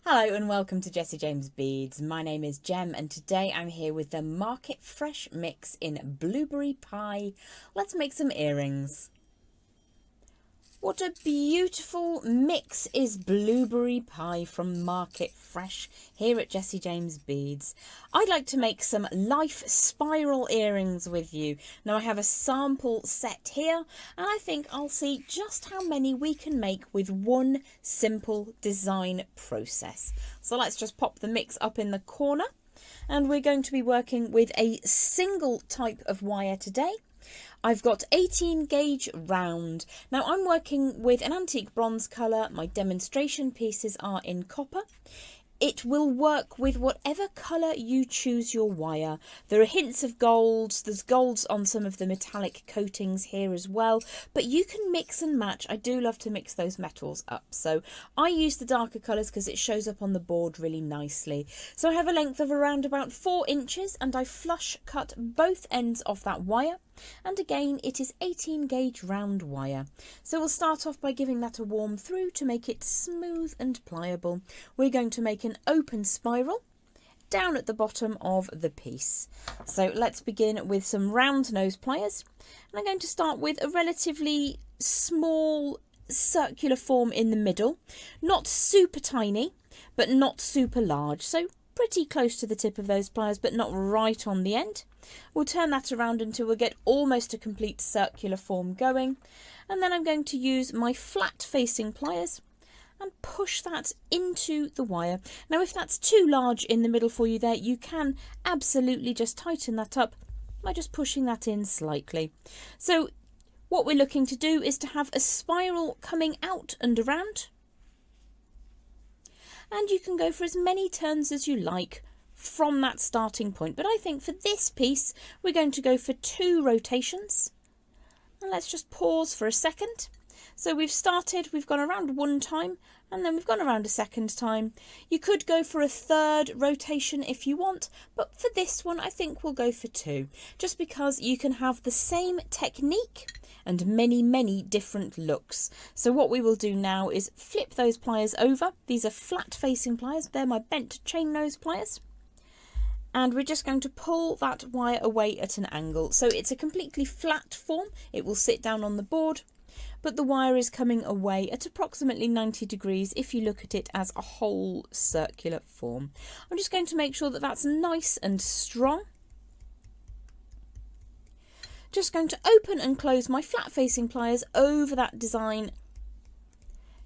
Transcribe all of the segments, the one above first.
Hello and welcome to Jessie James Beads. My name is Jem and today I'm here with the Market Fresh mix in Blueberry Pie. Let's make some earrings. What a beautiful mix is Blueberry Pie from Market Fresh here at Jessie James Beads. I'd like to make some life spiral earrings with you. Now I have a sample set here and I think I'll see just how many we can make with one simple design process. So let's just pop the mix up in the corner and we're going to be working with a single type of wire today. I've got 18 gauge round. Now I'm working with an antique bronze colour. My demonstration pieces are in copper. It will work with whatever colour you choose your wire. There are hints of golds. There's golds on some of the metallic coatings here as well. But you can mix and match. I do love to mix those metals up. So I use the darker colours because it shows up on the board really nicely. So I have a length of around about 4 inches and I flush cut both ends of that wire. And again, it is 18 gauge round wire. So we'll start off by giving that a warm through to make it smooth and pliable. We're going to make an open spiral down at the bottom of the piece. So let's begin with some round nose pliers. And I'm going to start with a relatively small circular form in the middle. Not super tiny, but not super large. So pretty close to the tip of those pliers, but not right on the end. We'll turn that around until we get almost a complete circular form going. And then I'm going to use my flat facing pliers and push that into the wire. Now, if that's too large in the middle for you there, you can absolutely just tighten that up by just pushing that in slightly. So what we're looking to do is to have a spiral coming out and around. And you can go for as many turns as you like from that starting point. But I think for this piece, we're going to go for 2 rotations. And let's just pause for a second. So we've started, we've gone around 1 time, and then we've gone around a 2nd time. You could go for a 3rd rotation if you want, but for this one, I think we'll go for 2, just because you can have the same technique and many different looks. So what we will do now is flip those pliers over. These are flat facing pliers. They're my bent chain nose pliers. And we're just going to pull that wire away at an angle. So it's a completely flat form. It will sit down on the board, but the wire is coming away at approximately 90 degrees if you look at it as a whole circular form. I'm just going to make sure that that's nice and strong. Just going to open and close my flat facing pliers over that design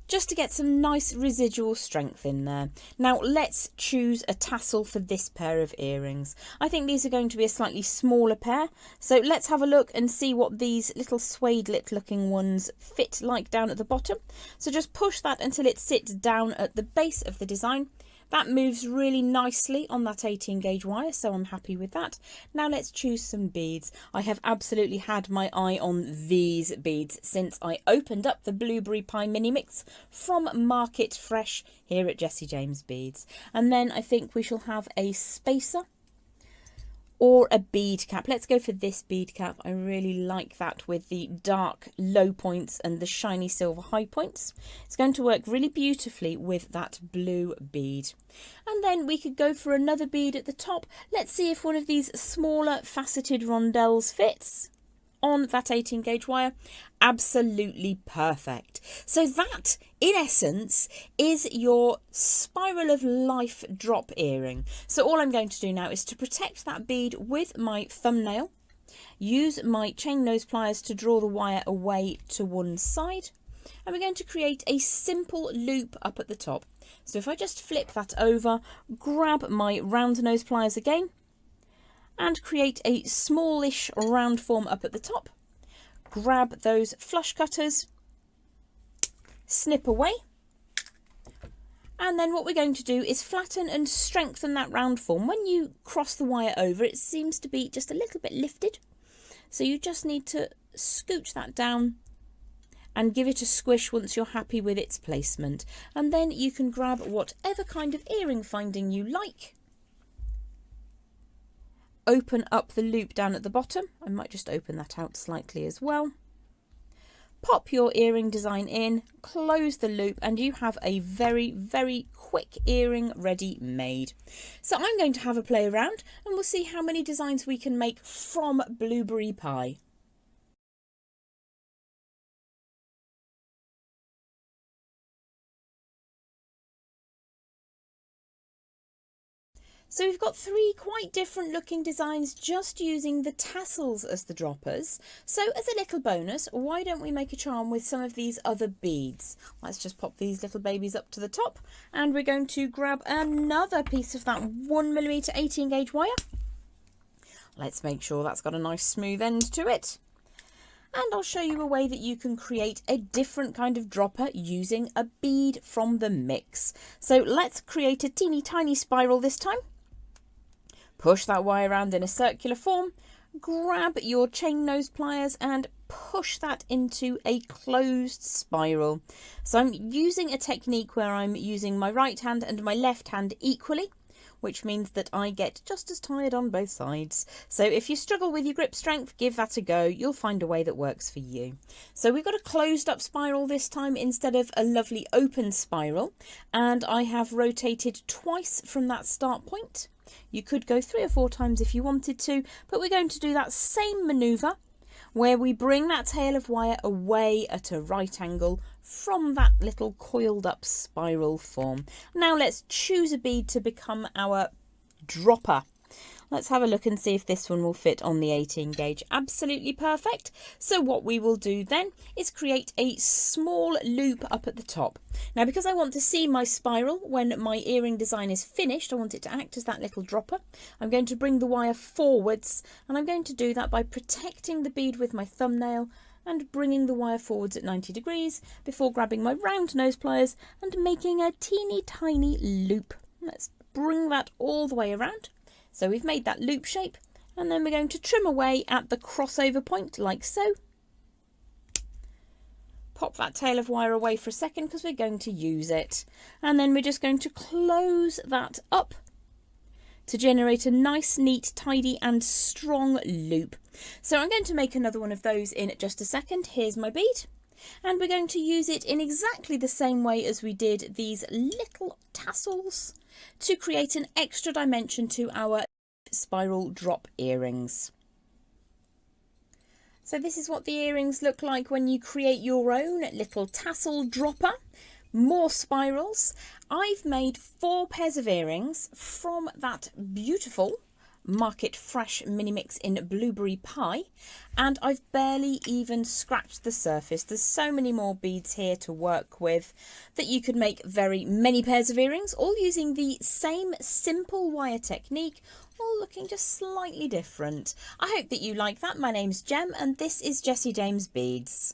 just to get some nice residual strength in there. Now let's choose a tassel for this pair of earrings. I think these are going to be a slightly smaller pair, so let's have a look and see what these little suede lip looking ones fit like down at the bottom. So just push that until it sits down at the base of the design. That moves really nicely on that 18 gauge wire, so I'm happy with that. Now let's choose some beads. I have absolutely had my eye on these beads since I opened up the Blueberry Pie mini mix from Market Fresh here at Jessie James Beads. And then I think we shall have a spacer or a bead cap. Let's go for this bead cap. I really like that with the dark low points and the shiny silver high points. It's going to work really beautifully with that blue bead. And then we could go for another bead at the top. Let's see if one of these smaller faceted rondelles fits on that 18 gauge wire. Absolutely perfect. So that, in essence, is your spiral of life drop earring. So all I'm going to do now is to protect that bead with my thumbnail, use my chain nose pliers to draw the wire away to one side, and we're going to create a simple loop up at the top. So if I just flip that over, grab my round nose pliers again, and create a smallish round form up at the top. Grab those flush cutters, snip away, and then what we're going to do is flatten and strengthen that round form. When you cross the wire over, it seems to be just a little bit lifted, so you just need to scooch that down and give it a squish once you're happy with its placement. And then you can grab whatever kind of earring finding you like. Open up the loop down at the bottom. I might just open that out slightly as well. pop your earring design in, close the loop, and you have a very, very quick earring ready made. So I'm going to have a play around and we'll see how many designs we can make from blueberry pie. So we've got three quite different looking designs just using the tassels as the droppers. So as a little bonus, why don't we make a charm with some of these other beads? Let's just pop these little babies up to the top and we're going to grab another piece of that 1mm 18 gauge wire. Let's make sure that's got a nice smooth end to it. And I'll show you a way that you can create a different kind of dropper using a bead from the mix. So let's create a teeny tiny spiral this time. Push that wire around in a circular form, grab your chain nose pliers and push that into a closed spiral. So I'm using a technique where I'm using my right hand and my left hand equally, which means that I get just as tired on both sides. So if you struggle with your grip strength, give that a go. You'll find a way that works for you. So we've got a closed up spiral this time instead of a lovely open spiral. And I have rotated twice from that start point. You could go 3 or 4 times if you wanted to, but we're going to do that same manoeuvre where we bring that tail of wire away at a right angle from that little coiled up spiral form. Now let's choose a bead to become our dropper. Let's have a look and see if this one will fit on the 18 gauge. Absolutely perfect. So what we will do then is create a small loop up at the top. Now because I want to see my spiral when my earring design is finished, I want it to act as that little dropper. I'm going to bring the wire forwards and I'm going to do that by protecting the bead with my thumbnail and bringing the wire forwards at 90 degrees before grabbing my round nose pliers and making a teeny tiny loop. Let's bring that all the way around. So we've made that loop shape and then we're going to trim away at the crossover point like so. Pop that tail of wire away for a second because we're going to use it. And then we're just going to close that up to generate a nice, neat, tidy and strong loop. So I'm going to make another one of those in just a second. Here's my bead. And we're going to use it in exactly the same way as we did these little tassels to create an extra dimension to our spiral drop earrings. So this is what the earrings look like when you create your own little tassel dropper. More spirals. I've made 4 pairs of earrings from that beautiful Market Fresh mini mix in blueberry pie, and I've barely even scratched the surface. There's so many more beads here to work with that you could make very many pairs of earrings, all using the same simple wire technique, all looking just slightly different. I hope that you like that. My name's Jem and this is Jessie James Beads.